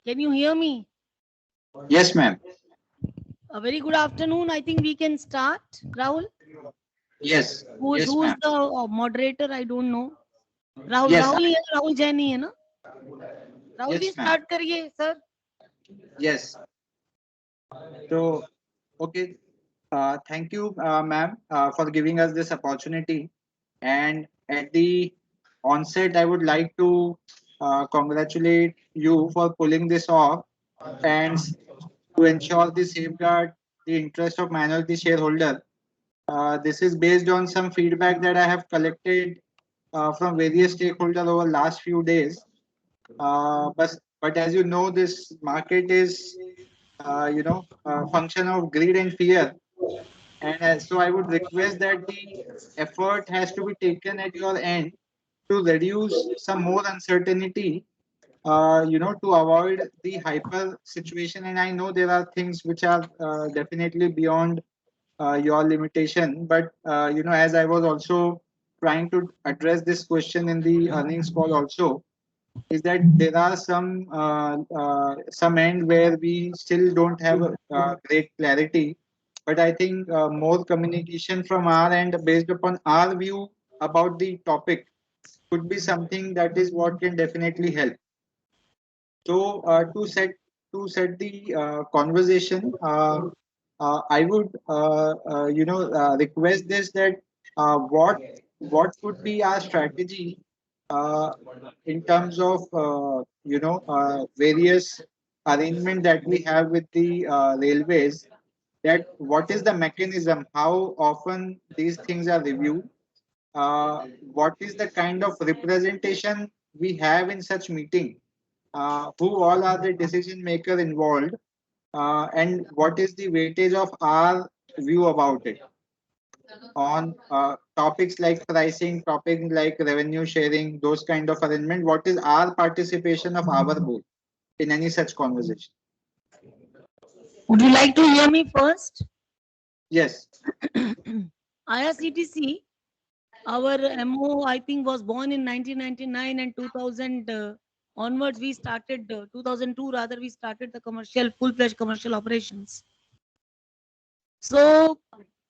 Can you hear me? Yes, ma'am. A very good afternoon. I think we can start. Rahul, Yes, yes, who's ma'am. the moderator? I don't know. Rahul, Yes, Rahul, Rahul Jain ही है ना? Rahul ji yes, ma'am. Start करिए sir. Yes. So, okay. Thank you, ma'am, for giving us this opportunity. And at the onset, I would like to congratulate you for pulling this off and to ensure the safeguard the interest of minority shareholder. This is based on some feedback that I have collected from various stakeholders over last few days. But as you know, this market is function of greed and fear, and so I would request that the effort has to be taken at your end to reduce some more uncertainty. To avoid the hyper situation, and I know there are things which are definitely beyond your limitation, but as I was also trying to address this question in the earnings call also, is that there are some end where we still don't have great clarity. But I think more communication from our end based upon our view about the topic could be something that is what can definitely help. So to set the conversation, I would request this that what could be our strategy uh, in terms of various arrangement that we have with the railways, that what is the mechanism, how often these things are reviewed, what is the kind of representation we have in such meeting, who all are the decision maker involved, and what is the weightage of our view about it on topics like pricing, topics like revenue sharing, those kind of arrangement. What is our participation of our board in any such conversation? Would you like to hear me first? Yes, IRCTC, our MO, I think, was born in 1999 and 2000 onwards. We started 2002 rather. We started the commercial, full-fledged commercial operations. So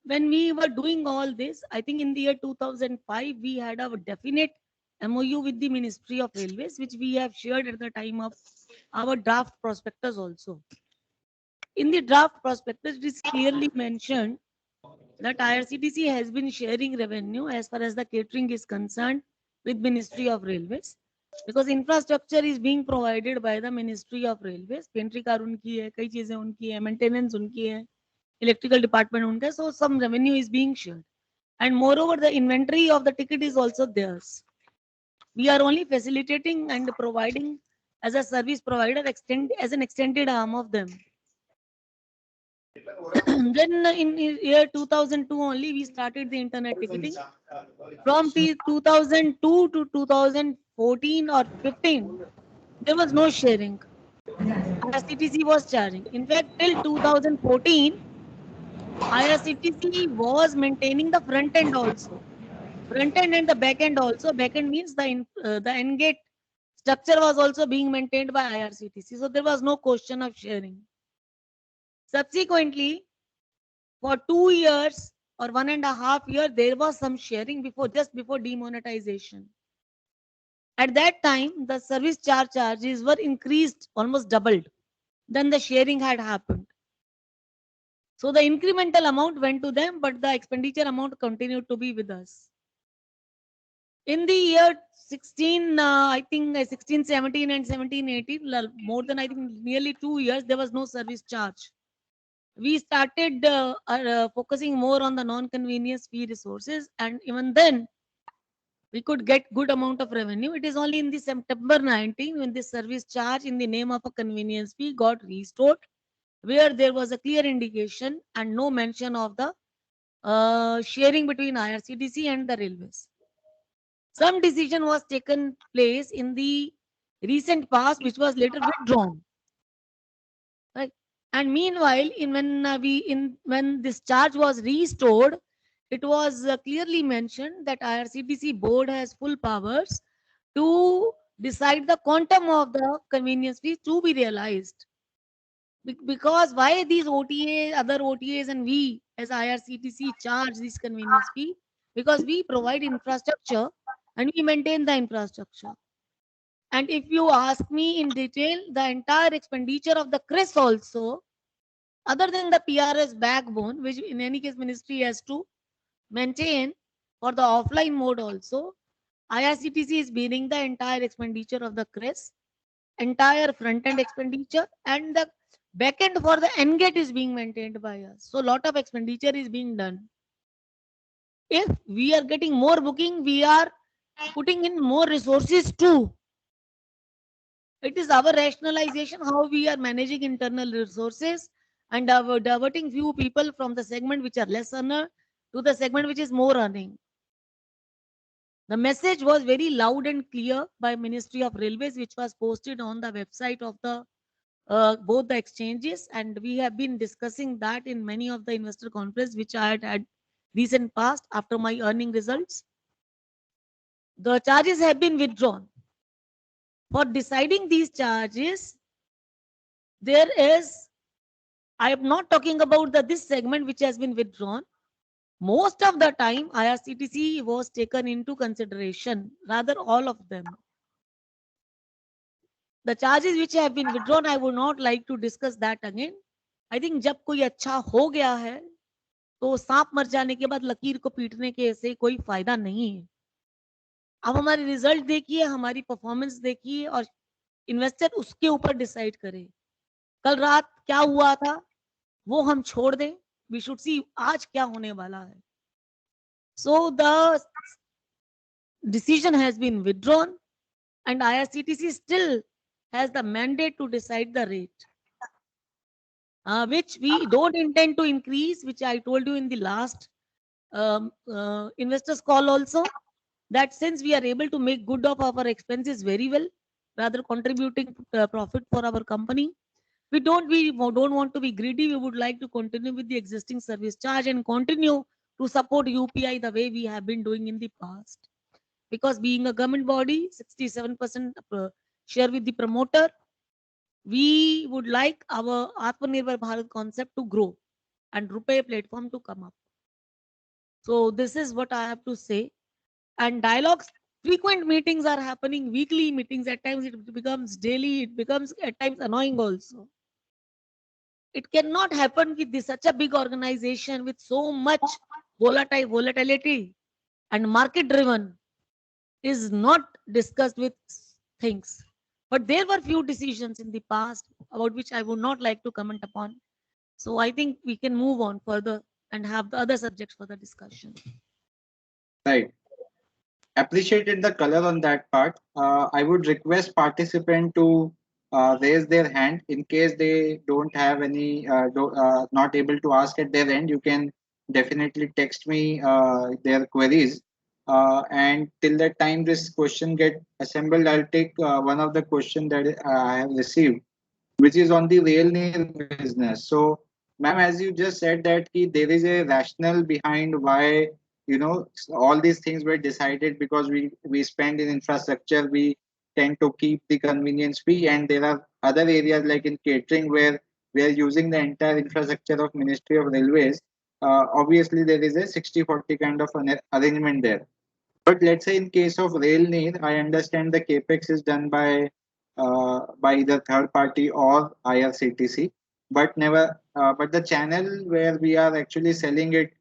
when we were doing all this, I think in the year 2005, we had a definite MOU with the Ministry of Railways, which we have shared at the time of our draft prospectus also. In the draft prospectus, it is clearly mentioned that IRCTC has been sharing revenue as far as the catering is concerned with Ministry of Railways, because infrastructure is being provided by the Ministry of Railways. Pantry car उनकी है, कई चीजें उनकी है, maintenance उनकी है, electrical department उनका है, so some revenue is being shared. And moreover, the inventory of the ticket is also theirs. We are only facilitating and providing as a service provider, as an extended arm of them. Then in year 2002 only we started the internet ticketing. From 2002 to 2014 or 15, there was no sharing. IRCTC was charging. In fact, till 2014, IRCTC was maintaining the front end also. Front end and the back end also. Back end means the end gate structure was also being maintained by IRCTC. So there was no question of sharing. Subsequently, for 2 years or 1.5 years, there was some sharing just before demonetization. At that time, the service charges were increased, almost doubled. Then the sharing had happened. So the incremental amount went to them, but the expenditure amount continued to be with us. In the year 16, I think 16, 17 and 17, 18, more than I think nearly 2 years, there was no service charge. We started focusing more on the non-convenience fee resources, and even then we could get good amount of revenue. It is only in the September 19 when the service charge in the name of a convenience fee got restored, where there was a clear indication and no mention of the sharing between IRCTC and the railways. Some decision was taken place in the recent past, which was later withdrawn. Right? And meanwhile, when this charge was restored, it was clearly mentioned that IRCTC board has full powers to decide the quantum of the convenience fee to be realized. Because why these OTA, other OTAs, and we as IRCTC charge this convenience fee? Because we provide infrastructure and we maintain the infrastructure. And if you ask me in detail, the entire expenditure of the CRIS also, other than the PRS backbone, which in any case ministry has to maintain for the offline mode also, IRCTC is bearing the entire expenditure of the CRIS, entire front end expenditure, and the back end for the NGET is being maintained by us. So lot of expenditure is being done. If we are getting more booking, we are putting in more resources too. It is our rationalization how we are managing internal resources and diverting few people from the segment which are less earner to the segment which is more earning. The message was very loud and clear by Ministry of Railways, which was posted on the website of the both the exchanges, and we have been discussing that in many of the investor conference which I had recent past after my earning results. The charges have been withdrawn. For deciding these charges, there is, I am not talking about this segment which has been withdrawn. Most of the time, IRCTC was taken into consideration, rather all of them. The charges which have been withdrawn, I would not like to discuss that again. I think जब कोई अच्छा हो गया है, तो सांप मर जाने के बाद लकीर को पीटने के ऐसे कोई फायदा नहीं है. अब हमारे रिजल्ट देखिए, हमारी परफॉर्मेंस देखिए और इन्वेस्टर उसके ऊपर डिसाइड करे. कल रात क्या हुआ था वो हम छोड़ दें. वी शुड सी आज क्या होने वाला है. So the decision has been withdrawn and IRCTC still has the mandate to decide the rate, which we don't intend to increase, which I told you in the last investors call also, that since we are able to make good of our expenses very well, rather contributing profit for our company, we don't want to be greedy. We would like to continue with the existing service charge and continue to support UPI the way we have been doing in the past. Because being a government body, 67% share with the promoter, we would like our Atmanirbhar Bharat concept to grow and RuPay platform to come up. So this is what I have to say. And dialogues, frequent meetings are happening, weekly meetings. At times it becomes daily, it becomes at times annoying also. It cannot happen with this such a big organization with so much volatility and market driven is not discussed with things. But there were few decisions in the past about which I would not like to comment upon. So I think we can move on further and have the other subjects for the discussion. Right. Appreciated the color on that part. I would request participant to raise their hand in case they don't have any, not able to ask at their end. You can definitely text me their queries. And till that time this question get assembled, I'll take one of the question that I have received, which is on the rail near business. So, ma'am, as you just said that there is a rationale behind why all these things were decided because we spend in infrastructure, we tend to keep the convenience fee, and there are other areas like in catering where we are using the entire infrastructure of Ministry of Railways. Obviously, there is a 60-40 kind of an arrangement there. But let's say in case of Rail Neer, I understand the capex is done by either third party or IRCTC, but never. But the channel where we are actually selling it,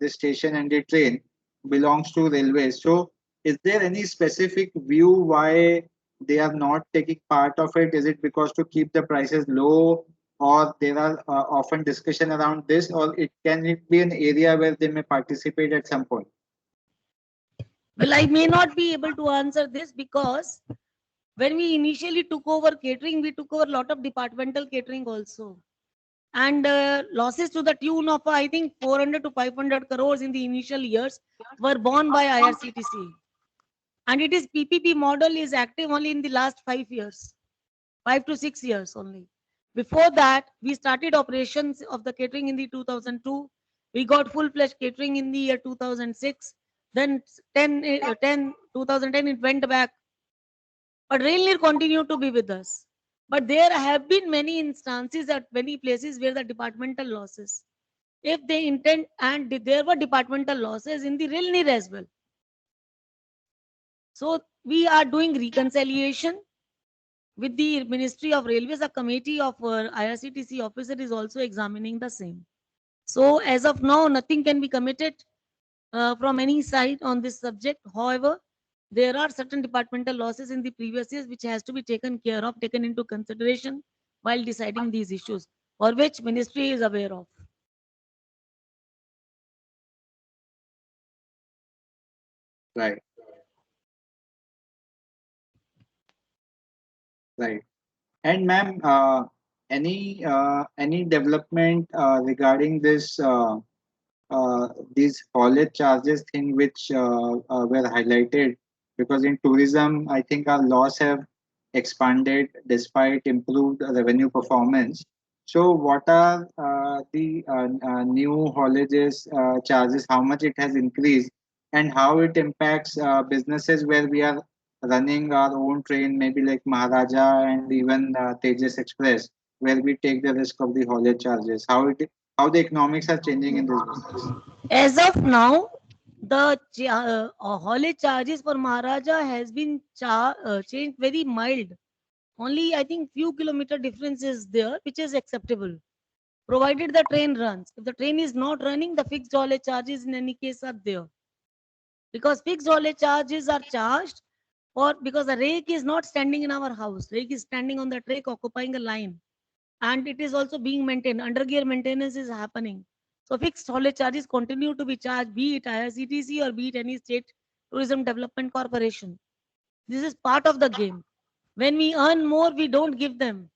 the station and the train, belongs to railways. So, is there any specific view why they are not taking part of it? Is it because to keep the prices low, or there are often discussion around this, or it be an area where they may participate at some point? Well, I may not be able to answer this because when we initially took over catering, we took over a lot of departmental catering also. And losses to the tune of, I think, 400 to 500 crores in the initial years were borne by IRCTC. And it is PPP model is active only in the last 5 years, 5 to 6 years only. Before that, we started operations of the catering in the 2002. We got full-fledged catering in the year 2006. Then 2010 it went back But Rail Neer continued to be with us. But there have been many instances at many places where the departmental losses, if they intend, and there were departmental losses in the Rail Neer as well. So we are doing reconciliation with the Ministry of Railways. A committee of IRCTC officer is also examining the same. So as of now, nothing can be committed from any side on this subject. However, there are certain departmental losses in the previous years which has to be taken care of, taken into consideration while deciding these issues, for which ministry is aware of. Right. Right. And ma'am, any development regarding these haulage charges thing which were highlighted? Because in tourism, I think our loss have expanded despite improved revenue performance. So what are the new haulages charges? How much it has increased, and how it impacts businesses where we are running our own train, maybe like Maharaja and even Tejas Express, where we take the risk of the haulage charges. How the economics are changing in this business? As of now, the haulage charges for Maharaja has been changed very mild. Only I think few kilometer difference is there, which is acceptable, provided the train runs. If the train is not running, the fixed haulage charges in any case are there. Because fixed haulage charges are charged for, because the rake is not standing in our house. Rake is standing on the track occupying a line. And it is also being maintained. Undergear maintenance is happening. So fixed haulage charges continue to be charged, be it IRCTC or be it any state tourism development corporation. This is part of the game. When we earn more, we don't give them.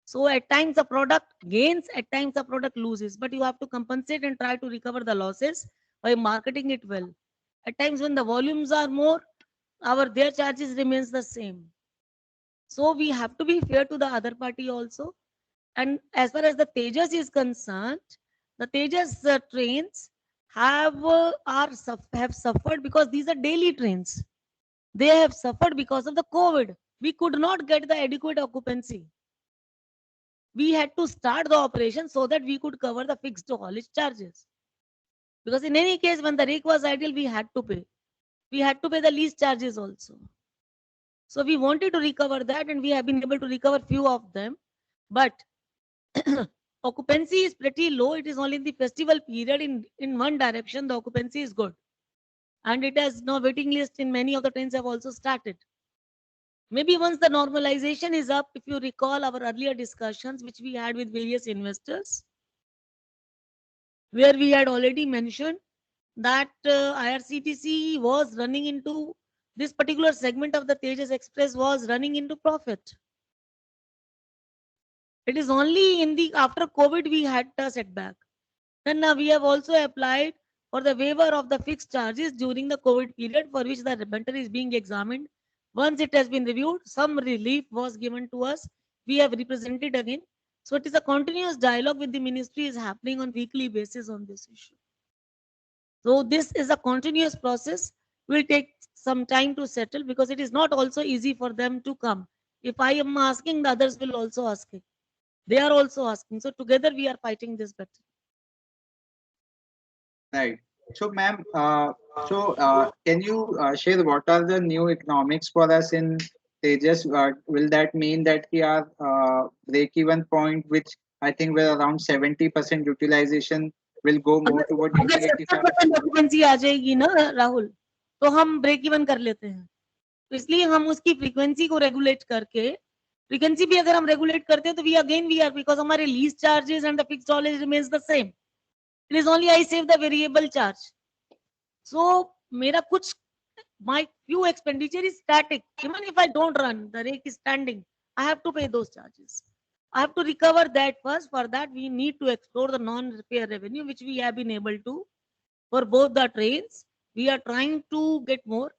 So at times the product gains, at times the product loses, but you have to compensate and try to recover the losses by marketing it well. At times when the volumes are more, our their charges remains the same. So we have to be fair to the other party also. And as far as the Tejas is concerned, the Tejas trains have suffered because these are daily trains. They have suffered because of the COVID. We could not get the adequate occupancy. We had to start the operation so that we could cover the fixed haulage charges. Because in any case, when the rake was idle, we had to pay. We had to pay the lease charges also. So we wanted to recover that, and we have been able to recover few of them. But occupancy is pretty low. It is only in the festival period. In one direction, the occupancy is good. And it has no waiting list in many of the trains have also started. Maybe once the normalization is up, if you recall our earlier discussions which we had with various investors, where we had already mentioned that IRCTC was running into this particular segment of the Tejas Express was running into profit. It is only in the after COVID we had a setback. Then now we have also applied for the waiver of the fixed charges during the COVID period, for which the matter is being examined. Once it has been reviewed, some relief was given to us. We have represented again. So it is a continuous dialogue with the ministry is happening on weekly basis on this issue. So this is a continuous process. Will take some time to settle because it is not also easy for them to come. If I am asking, the others will also ask it. They are also asking. So together we are fighting this battle. Right. So, ma'am, can you share what are the new economics for us in Tejas? Will that mean that we are break-even point, which I think we're around 70% utilization, will go more अगर toward अगर 80-85? 70% occupancy आ जाएगी ना राहुल, तो हम break even कर लेते हैं. तो इसलिए हम उसकी फ्रीक्वेंसी को रेगुलेट करके, फ्रीक्वेंसी भी अगर हम रेगुलेट करते हैं तो वी आर बिकॉज हमारे lease charges and the fixed charges remains the same. It is only I save the variable charge. So मेरा कुछ my few expenditure is static. Even if I don't run, the rake is standing, I have to pay those charges. I have to recover that first. For that, we need to explore the non-repair revenue, which we have been able to for both the trains. We are trying to get more.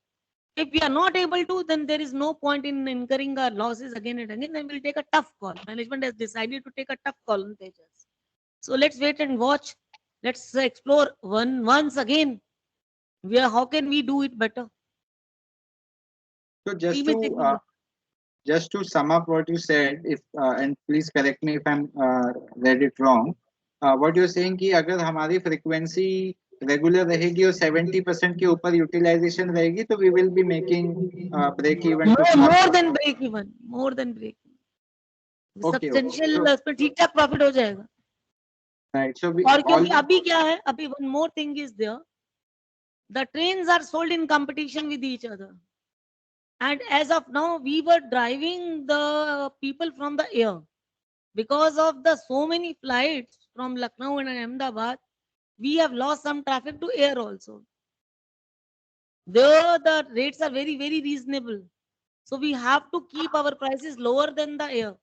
If we are not able to, then there is no point in incurring our losses again and again. Then we'll take a tough call. Management has decided to take a tough call on Tejas. So let's wait and watch. Let's explore once again. How can we do it better? So just Team is to taking it. just to sum up what you said, if and please correct me if I'm read it wrong. What you're saying कि अगर हमारी frequency regular रहेगी और 70% के ऊपर utilization रहेगी तो we will be making break even to start more with. than break even, more than break even. Okay, okay. Substantial So, उसमें ठीक ठाक प्रॉफिट हो जाएगा. right. So we और all क्योंकि अभी क्या है, अभी one more thing is there, the trains are sold in competition with each other. And as of now, we were driving the people from the air. Because of the so many flights from Lucknow and Ahmedabad, we have lost some traffic to air also. There, the rates are very, very reasonable. So we have to keep our prices lower than the air.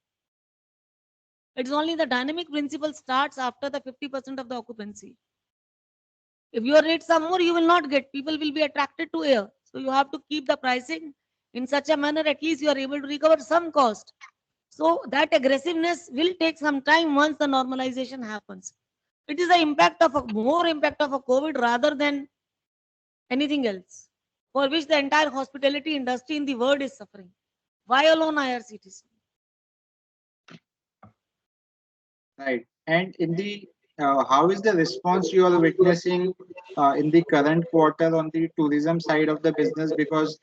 It's only the dynamic principle starts after the 50% of the occupancy. If your rates are more, you will not get. People will be attracted to air. So you have to keep the pricing in such a manner, at least you are able to recover some cost. So that aggressiveness will take some time once the normalization happens. It is the impact of more impact of a COVID rather than anything else, for which the entire hospitality industry in the world is suffering. Why alone IRCTC? right. And in the how is the response you are witnessing in the current quarter on the tourism side of the business? Because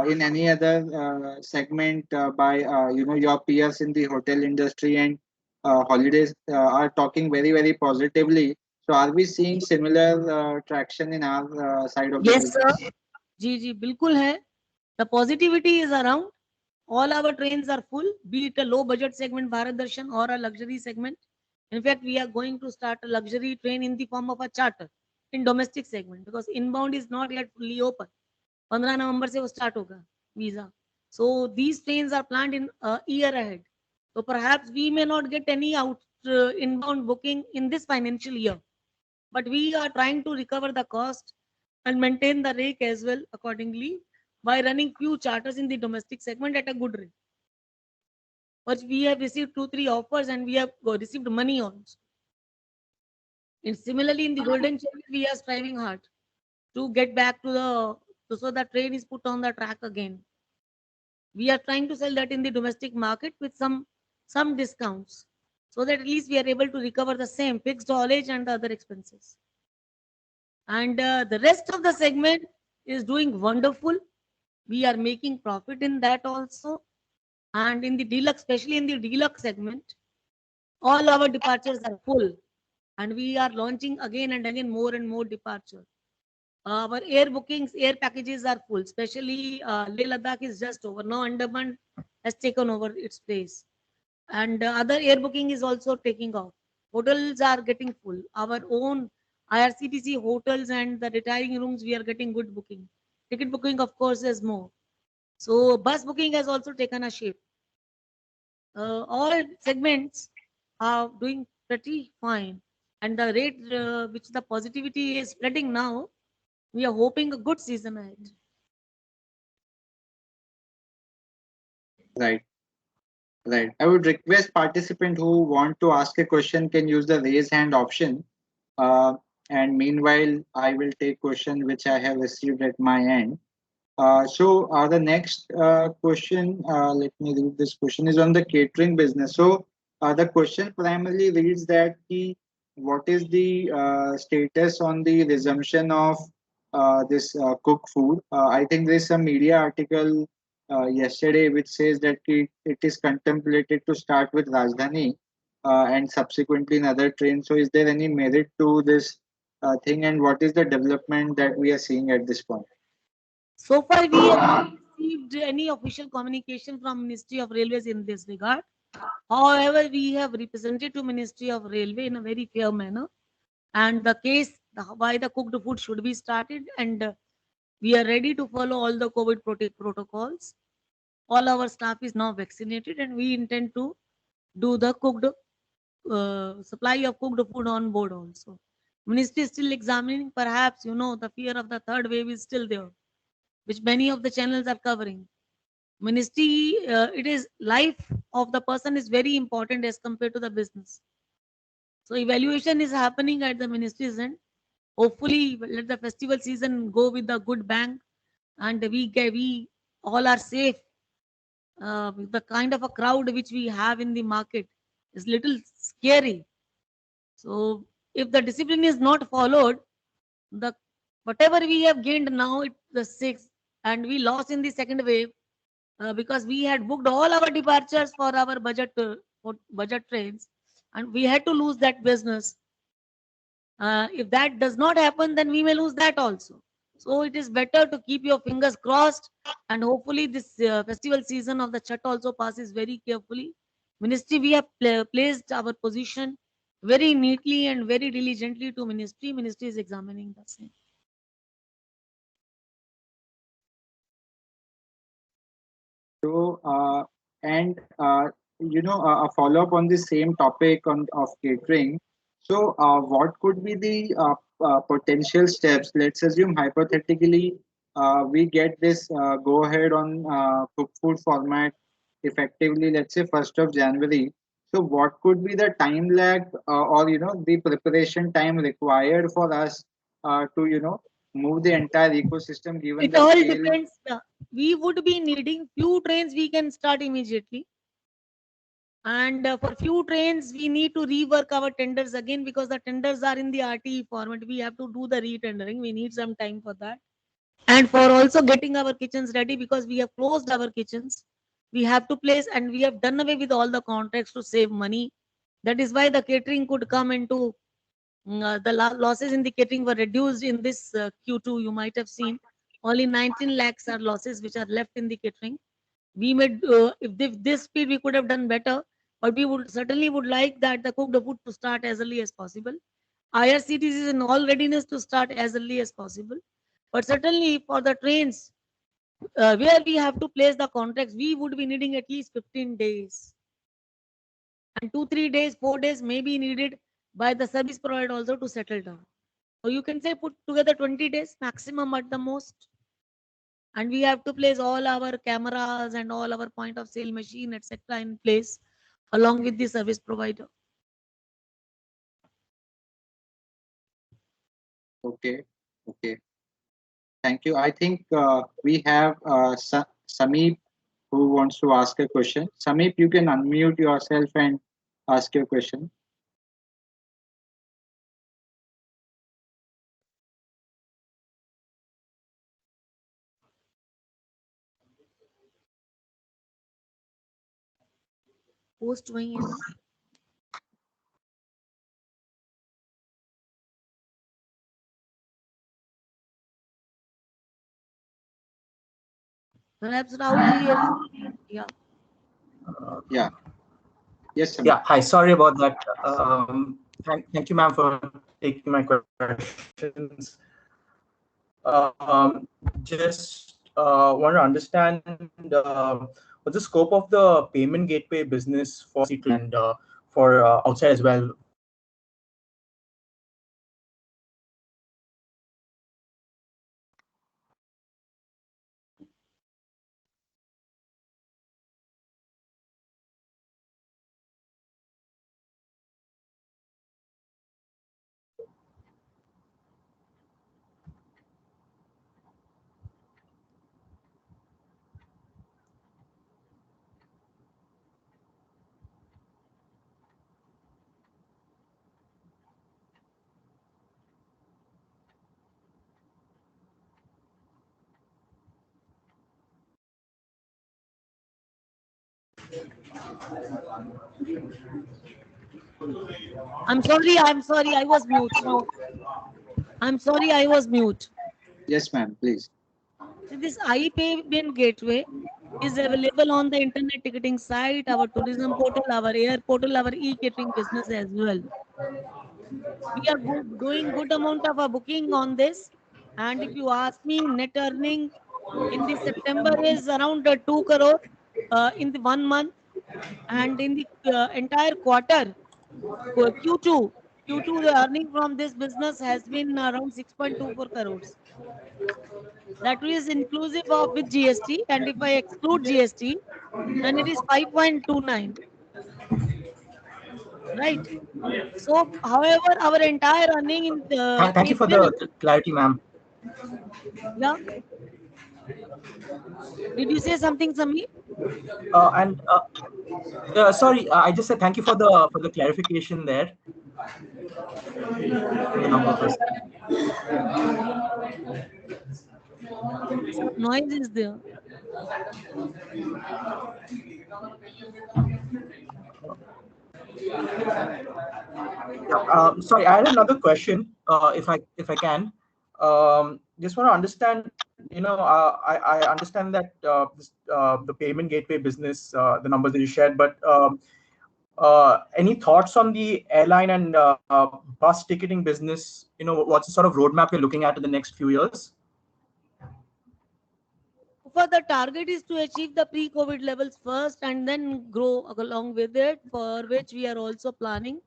in any other segment by your peers in the hotel industry and holidays are talking very very positively. So are we seeing similar traction in our side of the Yes, sir. business? जी जी बिल्कुल है. The positivity is around. All our trains are full, be it a low budget segment Bharat Darshan or a luxury segment. In fact, we are going to start a luxury train in the form of a charter in domestic segment because inbound is not yet fully open. 15 नवंबर से वो start होगा visa. So these trains are planned in a year ahead. So perhaps we may not get any inbound booking in this financial year, but we are trying to recover the cost and maintain the rate as well accordingly by running few charters in the domestic segment at a good rate. But we have received 2-3 offers and we have received money also. And similarly, in the golden channel, we are striving hard to get back to so the train is put on the track again. We are trying to sell that in the domestic market with some discounts, so that at least we are able to recover the same fixed haulage and the other expenses. And the rest of the segment is doing wonderful. We are making profit in that also. And in the deluxe, especially in the deluxe segment, all our departures are full. And we are launching again and again more and more departure. Our air bookings, air packages are full. Especially Leh Ladakh is just over. Now Andaman has taken over its place. And other air booking is also taking off. Hotels are getting full. Our own IRCTC hotels and the retiring rooms, we are getting good booking. Ticket booking, of course, is more. So bus booking has also taken a shape. All segments are doing pretty fine. And the rate which the positivity is spreading now, we are hoping a good season ahead. Right. Right. I would request participant who want to ask a question can use the raise hand option. Uh, and meanwhile, I will take question which I have received at my end. So the next question, let me read this question, is on the catering business. So the question primarily reads that what is the status on the resumption of this cooked food? I think there is some media article yesterday which says that it is contemplated to start with Rajdhani and subsequently in other trains. So is there any merit to this thing, and what is the development that we are seeing at this point? So far, we have not received any official communication from Ministry of Railways in this regard. However, we have represented to Ministry of Railway in a very fair manner, and the case why the cooked food should be started, and we are ready to follow all the COVID protocols. All our staff is now vaccinated, and we intend to do the cooked supply of cooked food on board also. Ministry is still examining. Perhaps the fear of the third wave is still there, which many of the channels are covering. Ministry, it is life of the person is very important as compared to the business. So evaluation is happening at the ministry's end. Hopefully, let the festival season go with a good bang, and we all are safe the kind of a crowd which we have in the market is little scary. So if the discipline is not followed, the whatever we have gained now, it the sixth, and we lost in the second wave because we had booked all our departures for budget trains, and we had to lose that business. If that does not happen, then we may lose that also. So it is better to keep your fingers crossed, and hopefully this festival season of the Chhat also passes very carefully. Ministry, we have placed our position very neatly and very diligently to ministry. Ministry is examining the same. So, and a follow up on the same topic of catering. So, what could be the potential steps? Let's assume hypothetically, we get this go ahead on cooked food format effectively, let's say 1st of January. So, what could be the time lag or the preparation time required for us to move the entire ecosystem given It the all scale? depends. We would be needing few trains we can start immediately. And for few trains, we need to rework our tenders again because the tenders are in the RTE format. We have to do the retendering. We need some time for that. And for also getting our kitchens ready because we have closed our kitchens. We have to place and we have done away with all the contracts to save money. That is why the catering could come into the losses in the catering were reduced in this Q2. You might have seen only 19 lakhs are losses which are left in the catering. We made if this speed we could have done better, but we would certainly would like that the cooked food to start as early as possible. IRCTC is in all readiness to start as early as possible, but certainly for the trains where we have to place the contracts, we would be needing at least 15 days, and 2 3 days 4 days may be needed by the service provider also to settle down. So you can say put together 20 days maximum at the most, and we have to place all our cameras and all our point of sale machine etc in place along with the service provider. Okay, okay. Thank you. I think we have Sameep who wants to ask a question. Sameep, you can unmute yourself and ask your question. Post वही है ना. Perhaps Rahul ji has, yeah. Yeah. Yes, Sameep. Yeah, hi. Sorry about that. Thank you, ma'am, for taking my questions. Just want to understand what's the scope of the payment gateway business for CT and for outside as well. I'm sorry, I was mute. I'm sorry, I was mute. Yes, ma'am. Please. So this iPayment gateway is available on the internet ticketing site, our tourism portal, our air portal, our e-catering business as well. We are doing good amount of a booking on this, and if you ask me, net earning in the September is around 2 crore in the 1 month, and in the entire quarter Q2 the earning from this business has been around 6.24 crores. That is inclusive of with GST, and if I exclude GST, then it is 5.29, right? So, however, our entire earning Thank you is for been, the clarity, ma'am. yeah. Did you say something, Sami? Sorry, I just said thank you for the clarification there. The number percent. Some noise is there. Yeah, sorry, I had another question, if I can. Just want to understand, I understand that the payment gateway business, the numbers that you shared, but any thoughts on the airline and bus ticketing business? What's the sort of roadmap you're looking at in the next few years? For the target is to achieve the pre-COVID levels first and then grow along with it, for which we are also planning,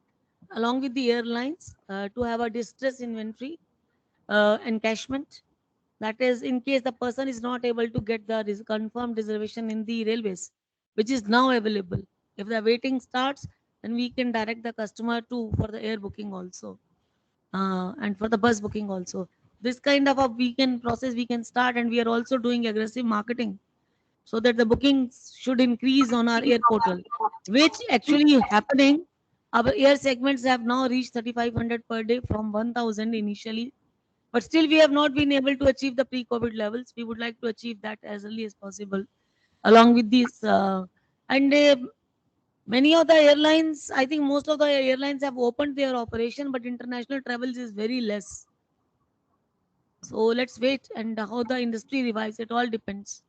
along with the airlines, to have a distress inventory encashment. That is, in case the person is not able to get the confirmed reservation in the railways, which is now available. If the waiting starts, then we can direct the customer to for the air booking also, and for the bus booking also. This kind of a weekend process we can start, and we are also doing aggressive marketing so that the bookings should increase on our air portal, which actually happening. Our air segments have now reached 3,500 per day from 1,000 initially, but still we have not been able to achieve the pre-COVID levels. We would like to achieve that as early as possible. Along with this, and many of the airlines, I think most of the airlines have opened their operation, but international travels is very less. So let's wait and how the industry revives. It all depends.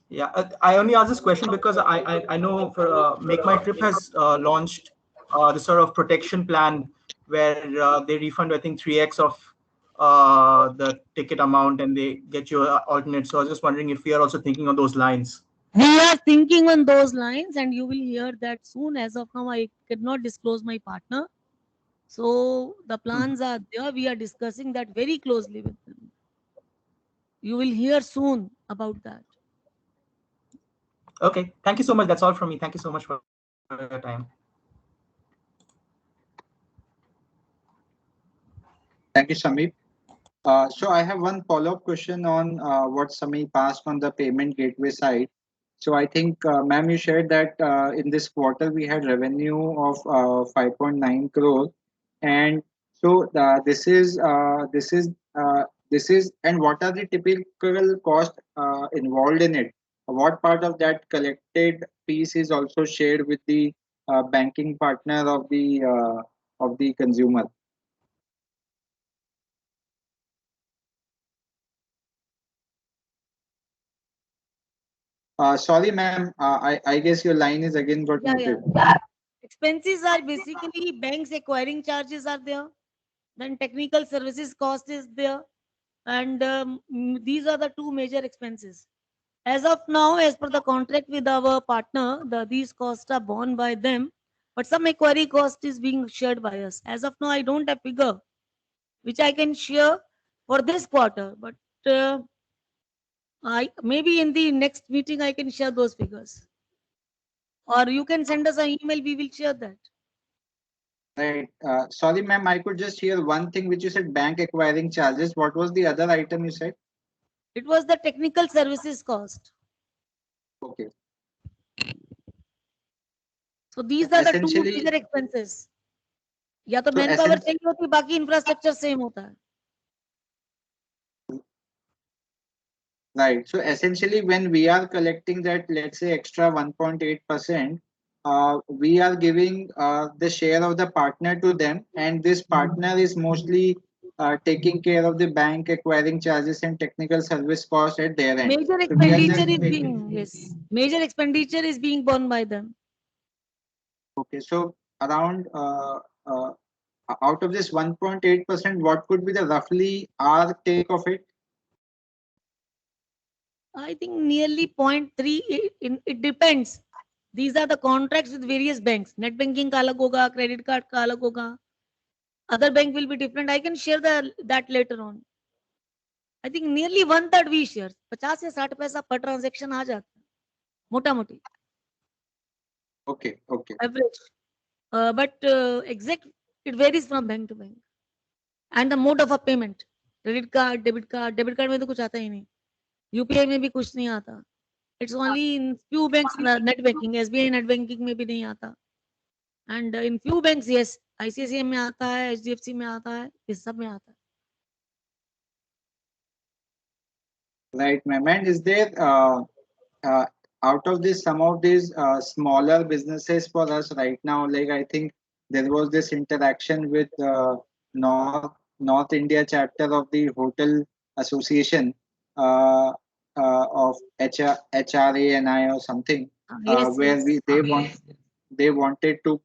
Yeah, I only ask this question because I know for Make My Trip has launched this sort of protection plan where they refund, I think, 3x of the ticket amount and they get you an alternate. So I was just wondering if we are also thinking on those lines. We are thinking on those lines, and you will hear that soon. As of now, I cannot disclose my partner. So the plans are there. We are discussing that very closely with them. You will hear soon about that. Okay, thank you so much. That's all from me. Thank you so much for your time. Thank you, Samir. So I have one follow-up question on what Samir asked on the payment gateway side. So I think, ma'am, you shared that in this quarter we had revenue of 5.9 crore, and so this is, and what are the typical costs involved in it? What part of that collected piece is also shared with the banking partner of the consumer? Sorry, ma'am. I guess your line is again got Yeah, muted. yeah. Expenses are basically banks acquiring charges are there. Then technical services cost is there, and these are the two major expenses. As of now, as per the contract with our partner, these costs are borne by them, but some inquiry cost is being shared by us. As of now, I don't have figure which I can share for this quarter, but I maybe in the next meeting I can share those figures, or you can send us an email. We will share that. Right. Sorry, ma'am. I could just hear one thing which you said, bank acquiring charges. What was the other item you said? It was the technical services cost. Okay. So these are the two Essentially, major expenses. या तो so man power essentially, चाहिए होती, बाकी infrastructure same होता है. right. So essentially, when we are collecting that, let's say, extra 1.8%, we are giving the share of the partner to them, and this partner is mostly taking care of the bank acquiring charges and technical service costs at their end. Major So we are expenditure just is being, yes, major expenditure is being borne by them. okay. So around out of this 1.8%, what could be the roughly our take of it? I think nearly 0.3. It depends. These are the contracts with various banks. Net banking का अलग होगा, credit card का अलग होगा. Other bank will be different. I can share that later on. I think nearly 1/3 we share. 50 से 60 पैसा per transaction आ जाता है. मोटा मोटी. Okay, okay. Average. But exact, it varies from bank to bank. And the mode of a payment. Credit card, debit card. Debit card में तो कुछ आता ही नहीं. UPI में भी कुछ नहीं आता. It's only in few banks net banking, SBI net banking में भी नहीं आता. And in few banks, yes, ICICI में आता है, HDFC में आता है, इस सब में आता है. Right, ma'am. And is there out of this some of these smaller businesses for us right now? Like I think there was this interaction with North India chapter of the Hotel Association uh, of HRANI or something, Yes, where yes. they wanted to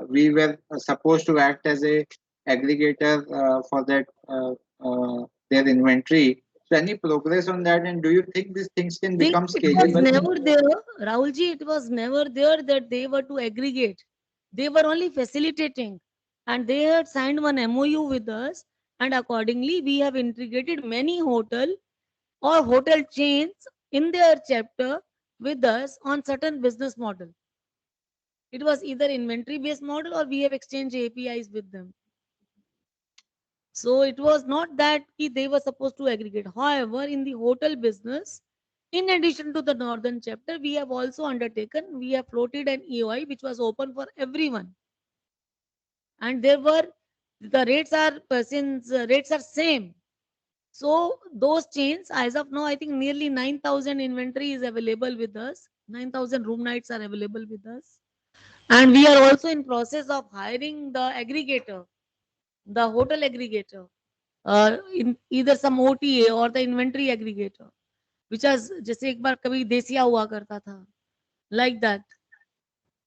we were supposed to act as a aggregator for that their inventory. So any progress on that, and do you think these things can become It was scalable? never there, Rahulji, it was never there that they were to aggregate. They were only facilitating. And they had signed one MOU with us. And accordingly, we have integrated many hotel or hotel chains in their chapter with us on certain business model. It was either inventory based model or we have exchanged APIs with them. So it was not that they were supposed to aggregate. However, in the hotel business, in addition to the northern chapter, we have also undertaken, we have floated an EOI which was open for everyone. And there were, the rates are, since rates are same. So those chains, as of now, I think nearly 9,000 inventory is available with us. 9,000 room nights are available with us. And we are also in process of hiring the aggregator, the hotel aggregator. In either some OTA or the inventory aggregator, which has जैसे एक बार कभी देसिया हुआ करता था, like that.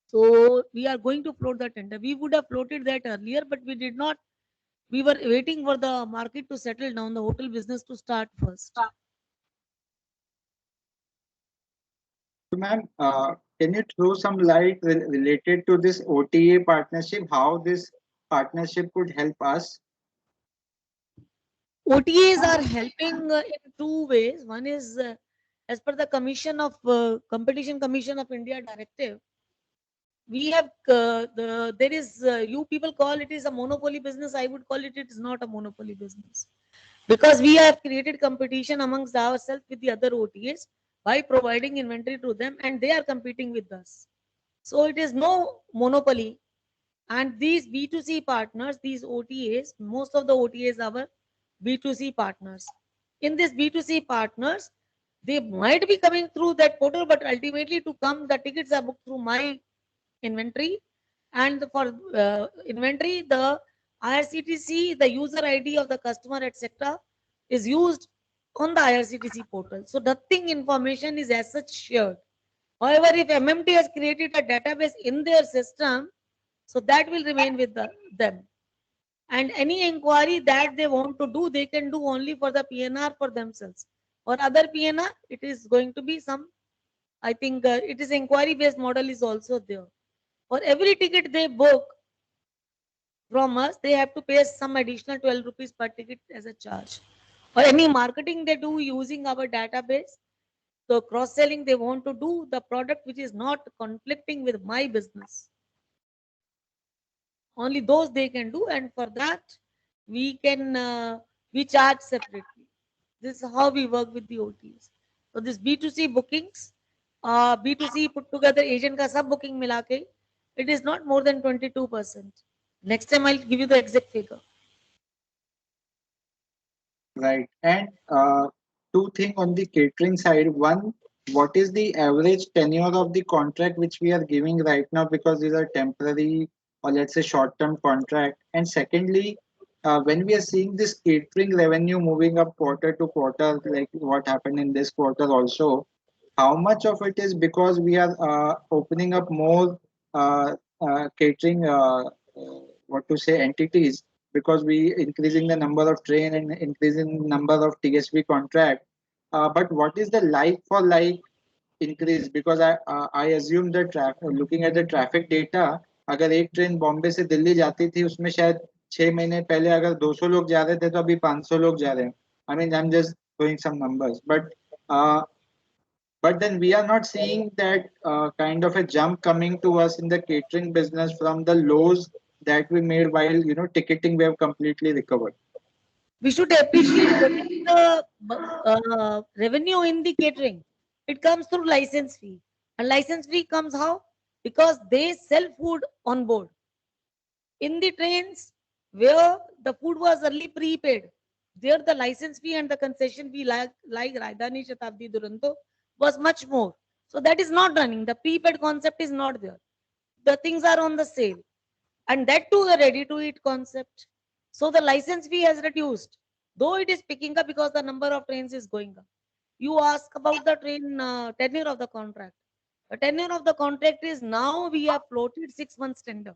So we are going to float the tender. We would have floated that earlier, but we did not. We were waiting for the market to settle down, the hotel business to start first. So, ma'am, can you throw some light related to this OTA partnership? How this partnership could help us? OTAs are helping in two ways. One is as per the Commission of Competition Commission of India directive. We have there is you people call it is a monopoly business. I would call it is not a monopoly business, because we have created competition amongst ourselves with the other OTAs by providing inventory to them, and they are competing with us. So it is no monopoly. And these B2C partners, these OTAs, most of the OTAs are B2C partners. In this B2C partners, they might be coming through that portal, but ultimately to come, the tickets are booked through my inventory. And for inventory, the IRCTC, the user ID of the customer, etc., is used on the IRCTC portal. So nothing information is as such shared. However, if MMT has created a database in their system, so that will remain with them. And any inquiry that they want to do, they can do only for the PNR for themselves. Or other PNR, it is going to be some, I think it is inquiry based model is also there. For every ticket they book from us, they have to pay some additional 12 rupees per ticket as a charge. Or any marketing they do using our database, so cross selling they want to do the product which is not conflicting with my business. Only those they can do, and for that we can we charge separately. This is how we work with the OTs. So this B2C bookings, B2C put together agent ka sab booking mila ke, it is not more than 22%. Next time I'll give you the exact figure. Right. And two things on the catering side. One, what is the average tenure of the contract which we are giving right now, because these are temporary or let's say short-term contract? And secondly, when we are seeing this catering revenue moving up quarter to quarter, like what happened in this quarter also, how much of it is because we are opening up more catering what to say entities, because we increasing the number of train and increasing number of TSV contract, but what is the like for like increase? Because I assume that looking at the traffic data, अगर एक train Bombay से दिल्ली जाती थी उसमें शायद 6 महीने पहले अगर 200 लोग जा रहे थे तो अभी 500 लोग जा रहे हैं. I mean, I'm just doing some numbers, but then we are not seeing that kind of a jump coming to us in the catering business from the lows that we made while ticketing we have completely recovered. We should appreciate what is the revenue in the catering. It comes through license fee. And license fee comes how? Because they sell food on board. In the trains where the food was early prepaid, there the license fee and the concession fee, like Rajdhani Shatabdi Duronto, was much more. So that is not running. The prepaid concept is not there. The things are on the sale. And that too the ready to eat concept. So the license fee has reduced, though it is picking up because the number of trains is going up. You ask about the train tenure of the contract. The tenure of the contract is now we have floated 6 months tender.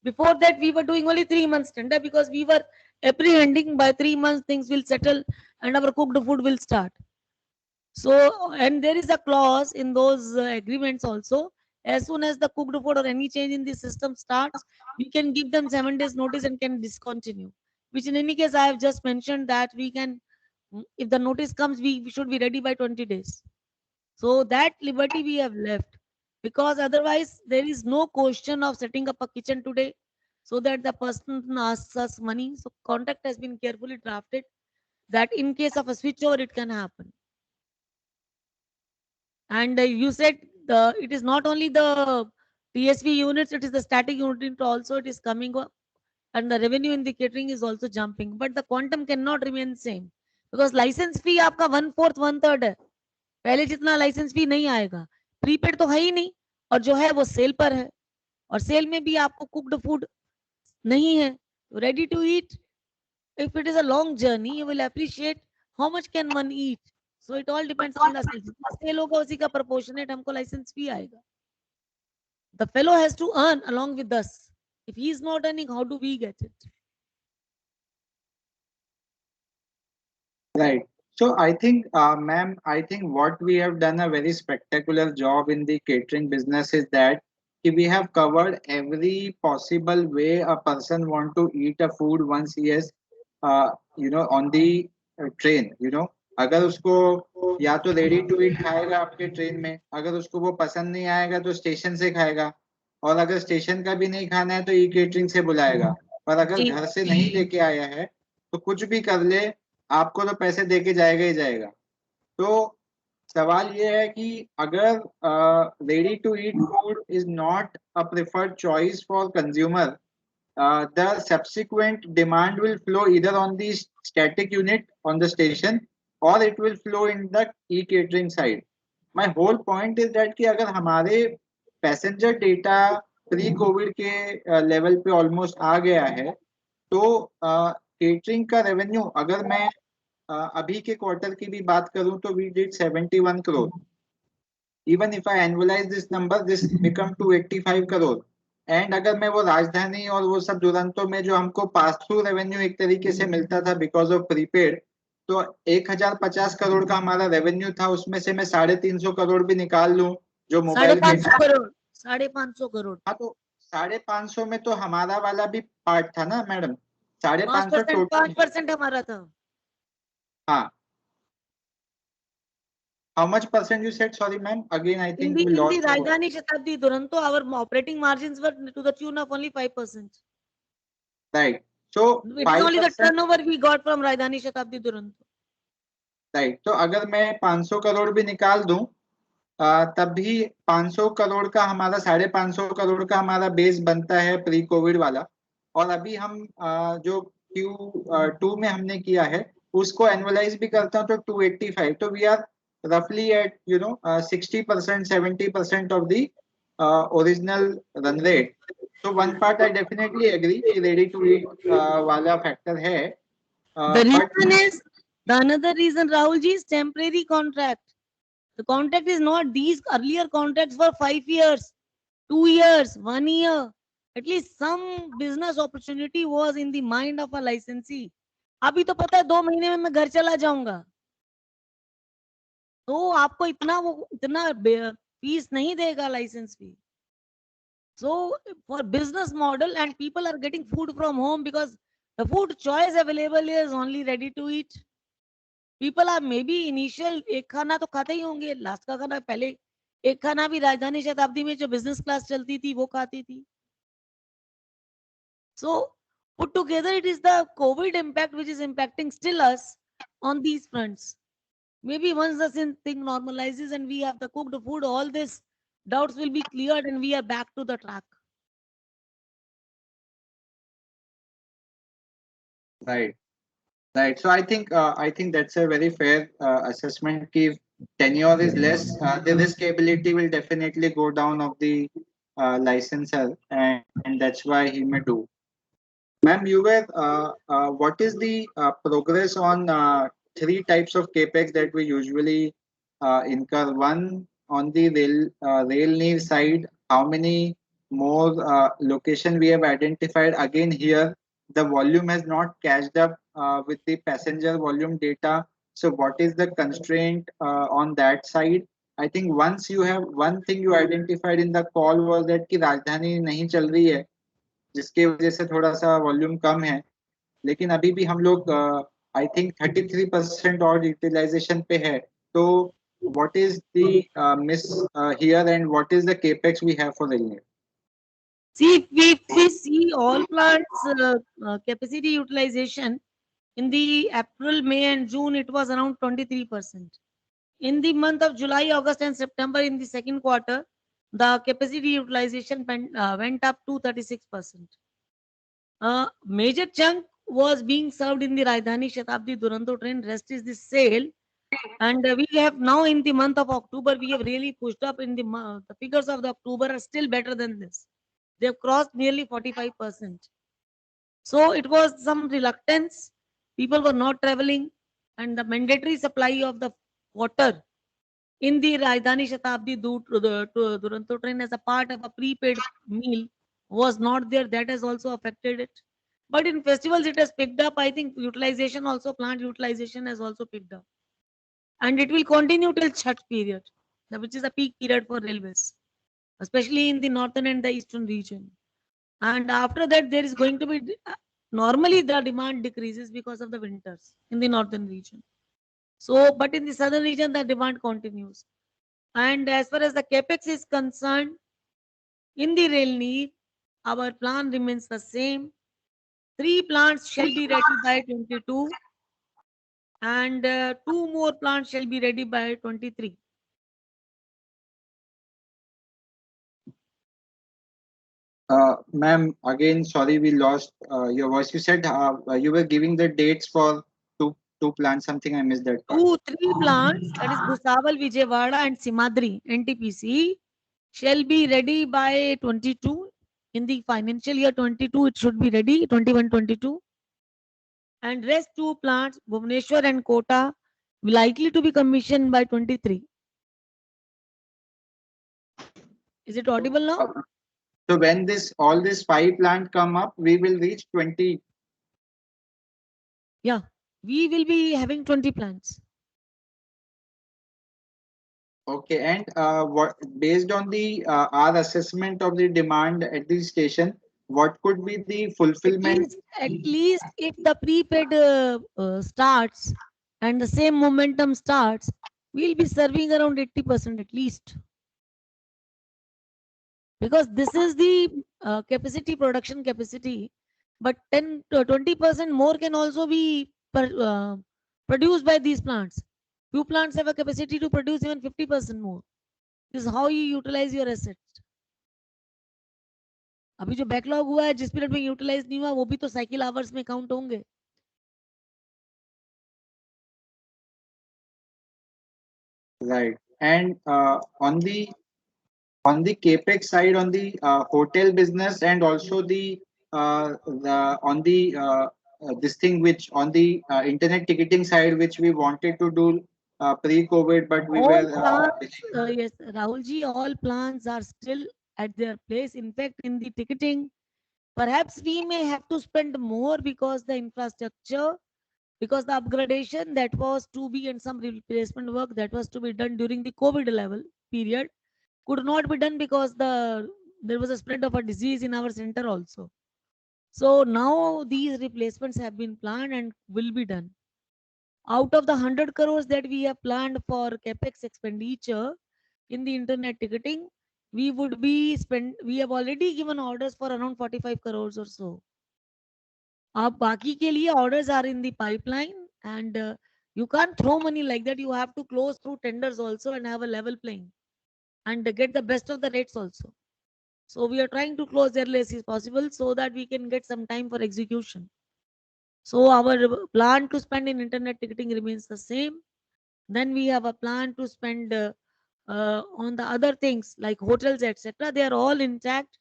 Before that, we were doing only 3 months tender because we were apprehending by 3 months things will settle and our cooked food will start. So, and there is a clause in those agreements also. As soon as the cooked food or any change in the system starts, we can give them 7 days notice and can discontinue. Which in any case, I have just mentioned that we can, if the notice comes, we should be ready by 20 days. So that liberty we have left, because otherwise there is no question of setting up a kitchen today so that the person asks us money. So contract has been carefully drafted that in case of a switchover, it can happen. And you said it is not only the TSV units, it is the static unit also, it is coming up, and the revenue in the catering is also jumping. But the quantum cannot remain same because license fee आपका 1/4 1/3 है. पहले जितना licence फी नहीं आएगा, prepaid तो है ही नहीं, और जो है वो सेल पर है, और सेल में भी आपको कुक्ड फूड नहीं है, ready to eat. If it is a long journey, you will appreciate how much can one eat. So it all depends on the sale. जितना सेल होगा उसी का proportionate हमको लाइसेंस फी आएगा. The fellow has to earn along with us. If he is not earning, how do we get it? Right. So I think, ma'am, I think what we have done a very spectacular job in the catering business is that we have covered every possible way a person want to eat a food once he is, on the train. अगर उसको या तो ready to ईट खाएगा आपके train में, अगर उसको वो पसंद नहीं आएगा तो स्टेशन से खाएगा, और अगर स्टेशन का भी नहीं खाना है तो ई केटरिंग से बुलाएगा. पर अगर जी. घर से नहीं लेके आया है तो कुछ भी कर ले, आपको तो पैसे दे के जाएगा ही जाएगा. तो सवाल ये है कि अगर ready to eat food is not a preferred choice for consumer, the subsequent demand will flow either on the static unit on the station or it will flow in the e-catering side. My whole point is that कि अगर हमारे passenger data pre Covid के level पे almost आ गया है, तो catering का revenue अगर मैं अभी के क्वार्टर की भी बात करूं तो we did 71 crore. Even if I annualize this number, this become 285 crore. And अगर मैं वो राजधानी और वो सब दुरंतों में जो हमको पास थ्रू रेवेन्यू एक तरीके से मिलता था बिकॉज ऑफ प्रीपेड, तो 1050 करोड़ का हमारा रेवेन्यू था, उसमें से मैं 350 करोड़ भी निकाल लूं जो मोबाइल 550 करोड़ 550 करोड़. हाँ, तो 550 में तो हमारा वाला भी पार्ट था ना मैडम. 550 टोटल. 5% हमारा था. हाँ. How much percent you said? Sorry, ma'am. Again, I In think the, we in lost. the Rajdhani Shatabdi Duronto, our operating margins were to the tune of only 5%. Right. So It is only the 5%. turnover we got from Rajdhani Shatabdi Duronto. Right. तो अगर मैं 500 करोड़ भी निकाल दूं, तब भी 500 करोड़ का हमारा 550 करोड़ का हमारा बेस बनता है प्री कोविड वाला. और अभी हम जो Q2 में हमने किया है उसको एनुअलाइज भी करता हूं तो 285. तो we are roughly at 60% 70% of the original run rate. So one part I definitely agree कि ready to eat वाला factor है. The But reason is, the another reason, Rahul ji, is temporary contract. The contract is not these earlier contracts for 5 years, 2 years, 1 year. At least some business opportunity was in the mind of a licensee. अभी तो पता है 2 महीने में मैं घर चला जाऊंगा, तो आपको इतना फीस नहीं देगा licence fee. So for business model, and people are getting food from home because the food choice available is only ready to eat. People are maybe initial एक खाना तो खाते ही होंगे, लास्ट का खाना पहले एक खाना भी राजधानी शताब्दी में जो बिजनेस क्लास चलती थी वो खाती थी. So put together, it is the COVID impact which is impacting still us on these fronts. Maybe once the thing normalizes and we have the cooked food, all this doubts will be cleared and we are back to the track. Right. Right. So I think that's a very fair assessment. If tenure is less, the risk ability will definitely go down of the licensor, and that's why he may do. Ma'am, you were what is the progress on three types of capex that we usually incur? One on the rail near side. How many more location we have identified? Again, here the volume has not catched up with the passenger volume data. So, what is the constraint on that side? I think once you have one thing you identified in the call was that कि राजधानी नहीं चल रही है जिसकी वजह से थोड़ा सा वॉल्यूम कम है लेकिन अभी भी हम लोग आई थिंक 33% और यूटिलाइजेशन पे है तो what is the miss here and what is the capex we have for the year? See, if we see all plants capacity utilization in the April, May, and June, it was around 23%. In the month of July, August, and September, in the second quarter, the capacity utilization went up to 36%. Major chunk was being served in the Rajdhani Shatabdi Duronto train. Rest is the sale. And we have now in the month of October, we have really pushed up in the figures of the October are still better than this. They have crossed nearly 45%. So it was some reluctance. People were not traveling, and the mandatory supply of the water in the Rajdhani Shatabdi Duronto train as a part of a prepaid meal was not there. That has also affected it. But in festivals, it has picked up. I think utilization also, plant utilization has also picked up. And it will continue till Chhat period, which is a peak period for railways, especially in the northern and the eastern region. And after that, there is going to be normally the demand decreases because of the winters in the northern region. So, but in the southern region, the demand continues. And as far as the capex is concerned, in the rail need, our plan remains the same. 3 plants shall be ready by 22, and 2 more plants shall be ready by 23. Ma'am, again, sorry we lost your voice. You said you were giving the dates for two plants. Something I missed that part. 3 plants, that is Bhusawal, Vijayawada, and Simadri, NTPC, shall be ready by 22. In the financial year 22, it should be ready, 21, 22. And rest 2 plants, Bhubaneswar and Kota, likely to be commissioned by 23. Is it audible now? So when this all this 5 plant come up, we will reach 20. Yeah, we will be having 20 plants. Okay, and what based on the our assessment of the demand at the station, what could be the fulfillment? At least if the prepaid starts and the same momentum starts, we'll be serving around 80% at least. Because this is the capacity, production capacity, but 10 to 20% more can also be produced by these plants. Few plants have a capacity to produce even 50% more. This is how you utilize your assets. अभी जो backlog हुआ है जिस period में utilise नहीं हुआ वो भी तो साइकिल आवर्स में काउंट होंगे. Right. And on the capex side, on the hotel business, and also the on the this thing which on the internet ticketing side, which we wanted to do pre-COVID, but we All were plans, yes, Rahulji, all plans are still at their place. In fact, in the ticketing, perhaps we may have to spend more because the infrastructure, because the upgradation that was to be and some replacement work that was to be done during the COVID level period could not be done because there was a spread of a disease in our center also. So now these replacements have been planned and will be done. Out of the 100 crores that we have planned for capex expenditure in the internet ticketing, we have already given orders for around 45 crores or so. अब बाकी के लिए orders are in the pipeline and You can't throw money like that. You have to close through tenders also and have a level playing and get the best of the rates also. So we are trying to close early as possible so that we can get some time for execution. So our plan to spend in internet ticketing remains the same. Then we have a plan to spend on the other things like hotels, etc. They are all intact.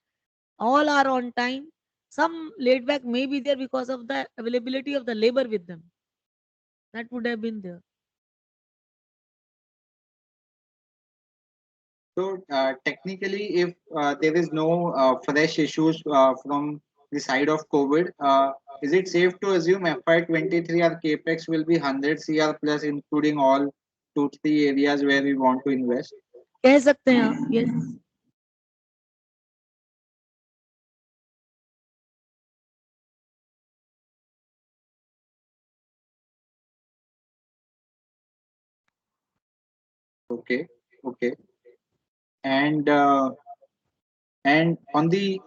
All are on time. Some laid back may be there because of the availability of the labor with them. That would have been there. So technically, if there is no fresh issues from the side of COVID, is it safe to assume FY23 our capex will be 100 CR plus, including all 2-3 areas where we want to invest? कह सकते हैं आप, yes. Okay, okay. And on the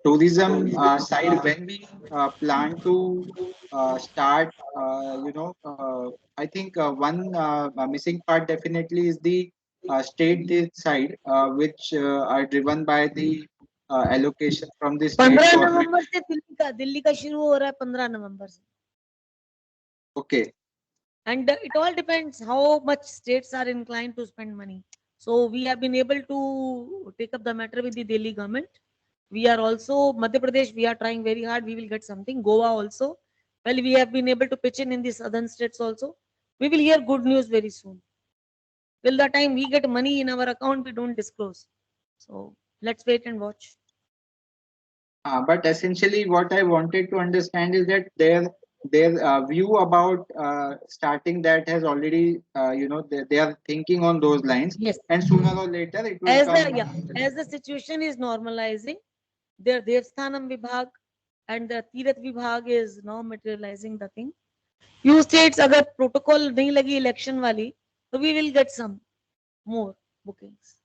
tourism side, when we plan to start, I think one missing part definitely is the state side, which are driven by the allocation from the state 15 government. नवंबर से दिल्ली का शुरू हो रहा है 15 नवंबर से. Okay. And it all depends how much states are inclined to spend money. So we have been able to take up the matter with the Delhi government. We are also Madhya Pradesh. We are trying very hard. We will get something. Goa also. Well, we have been able to pitch in the southern states also. We will hear good news very soon. Till the time we get money in our account, we don't disclose. So let's wait and watch. But essentially, what I wanted to understand is that their view about starting that has already, they are thinking on those lines. Yes. And sooner or later, it will As come. as the situation is normalizing, their Devsthanam Vibhag and the Tirath Vibhag is now materializing the thing. Few states, अगर protocol नहीं लगी election वाली, so we will get some more bookings.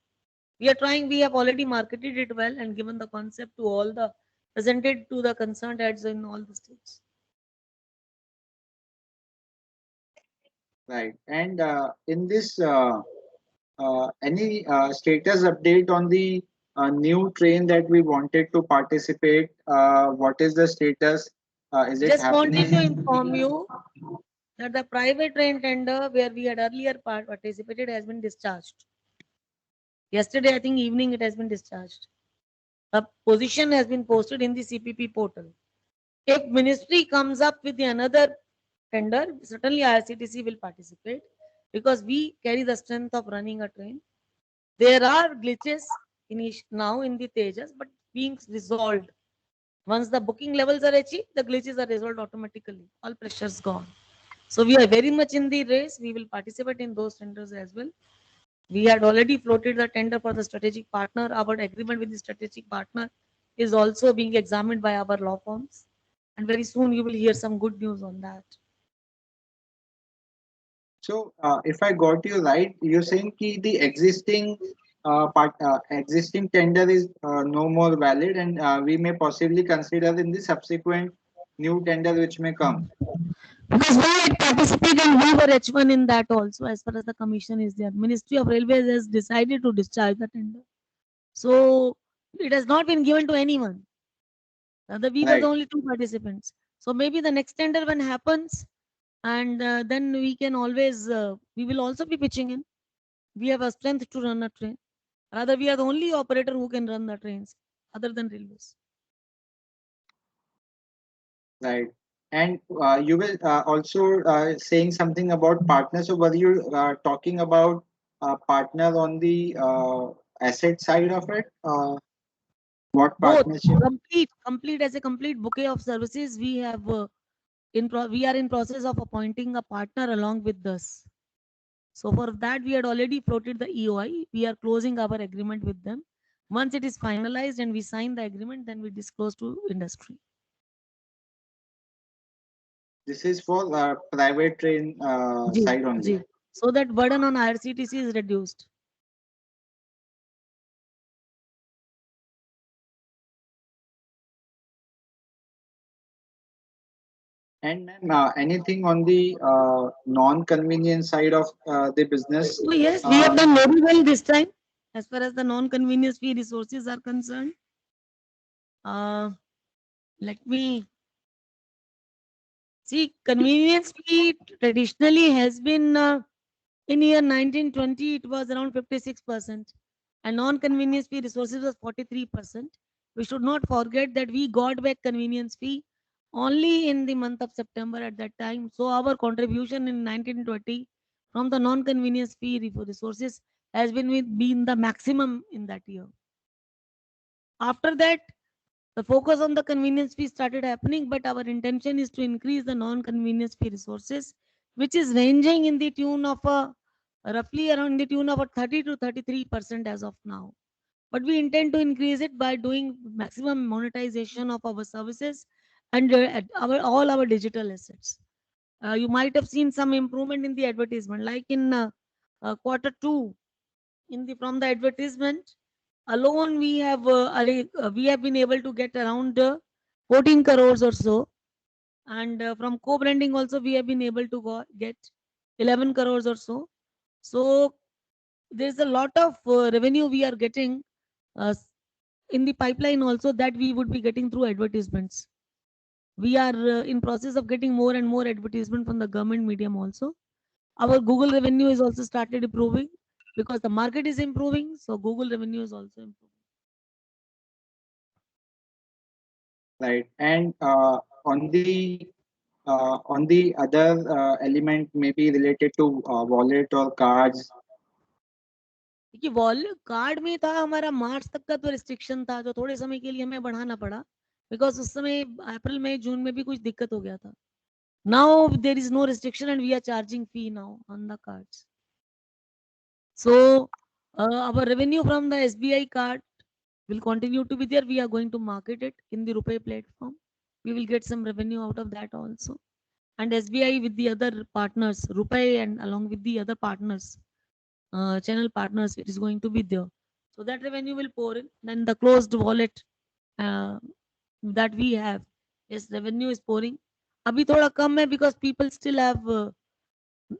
We are trying. We have already marketed it well and given the concept to all the presented to the concerned heads in all the states. Right. And in this, any status update on the new train that we wanted to participate? What is the status? Is it Just wanted to happening? inform you that the private train tender where we had earlier participated has been discharged. Yesterday, I think evening it has been discharged. The position has been posted in the CPP portal. If ministry comes up with another tender, certainly IRCTC will participate because we carry the strength of running a train. There are glitches now in the Tejas, but being resolved. Once the booking levels are achieved, the glitches are resolved automatically. All pressures gone. So we are very much in the race. We will participate in those tenders as well. We had already floated the tender for the strategic partner. Our agreement with the strategic partner is also being examined by our law firms. And very soon you will hear some good news on that. So, if I got you right, you're saying that the existing tender is no more valid, and we may possibly consider in the subsequent new tender which may come. Because we had participated and we were H1 in that also, as far as the commission is there. Ministry of Railways has decided to discharge the tender. So it has not been given to anyone. We were the Right. only two participants. So maybe the next tender when happens, and then we can always, we will also be pitching in. We have a strength to run a train. Rather, we are the only operator who can run the trains other than railways. Right. And you were also saying something about partners. So, were you talking about partner on the asset side of it? What Both partnership? complete as a complete bouquet of services. We have we are in process of appointing a partner along with us. So for that, we had already floated the EOI. We are closing our agreement with them. Once it is finalized and we sign the agreement, then we disclose to industry. This is for private train side only. So that burden on IRCTC is reduced. And ma'am, anything on the non-convenience side of the business? So yes, we have done very well this time as far as the non-convenience fee resources are concerned. Let me see. Convenience fee traditionally has been in year 1920 it was around 56%, and non-convenience fee resources was 43%. We should not forget that we got back convenience fee only in the month of September at that time. So our contribution in 1920 from the non-convenience fee resources has been the maximum in that year. After that, the focus on the convenience fee started happening, but our intention is to increase the non-convenience fee resources, which is ranging in the tune of roughly around the tune of 30 to 33% as of now. But we intend to increase it by doing maximum monetization of our services and all our digital assets. You might have seen some improvement in the advertisement, like in quarter two. From the advertisement alone, we have been able to get around 14 crores or so, and from co-branding also we have been able to get 11 crores or so. So there's a lot of revenue we are getting in the pipeline also that we would be getting through advertisements. We are in process of getting more and more advertisement from the government medium also. Our Google revenue is also started improving because the market is improving, so Google revenue is also improving. Right. And on the other element, maybe related to wallet or cards. देखिए volume card में था हमारा मार्च तक का तो restriction था जो थोड़े समय के लिए हमें बढ़ाना पड़ा बिकॉज उस समय अप्रैल मई जून में भी कुछ दिक्कत हो गया था. Now there is no restriction and we are charging fee now on the cards. So our revenue from the SBI card will continue to be there. We are going to market it in the RuPay platform. We will get some revenue out of that also. And SBI with the other partners, RuPay and along with the other partners, channel partners, it is going to be there. So that revenue will pour in. Then the closed wallet that we have, yes, revenue is pouring. Abhi thoda kam hai because people still have,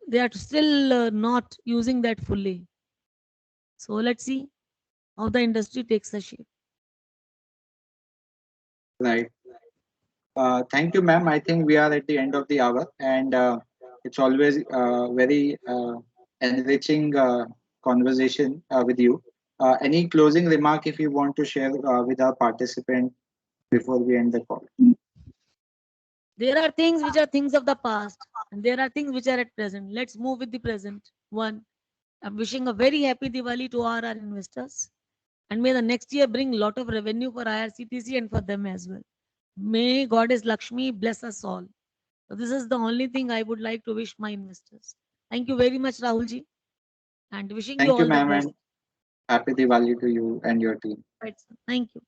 they are still not using that fully. So let's see how the industry takes a shape. Right. Thank you, ma'am. I think we are at the end of the hour, and it's always very enriching conversation with you. Any closing remark if you want to share with our participant before we end the call? There are things which are things of the past, and there are things which are at present. Let's move with the present. One, I'm wishing a very happy Diwali to all our investors, and may the next year bring a lot of revenue for IRCTC and for them as well. May Goddess Lakshmi bless us all. So this is the only thing I would like to wish my investors. Thank you very much, Rahulji, and wishing you Thank you, all the ma'am, best. and happy Diwali to you and your team. Right, sir. Thank you.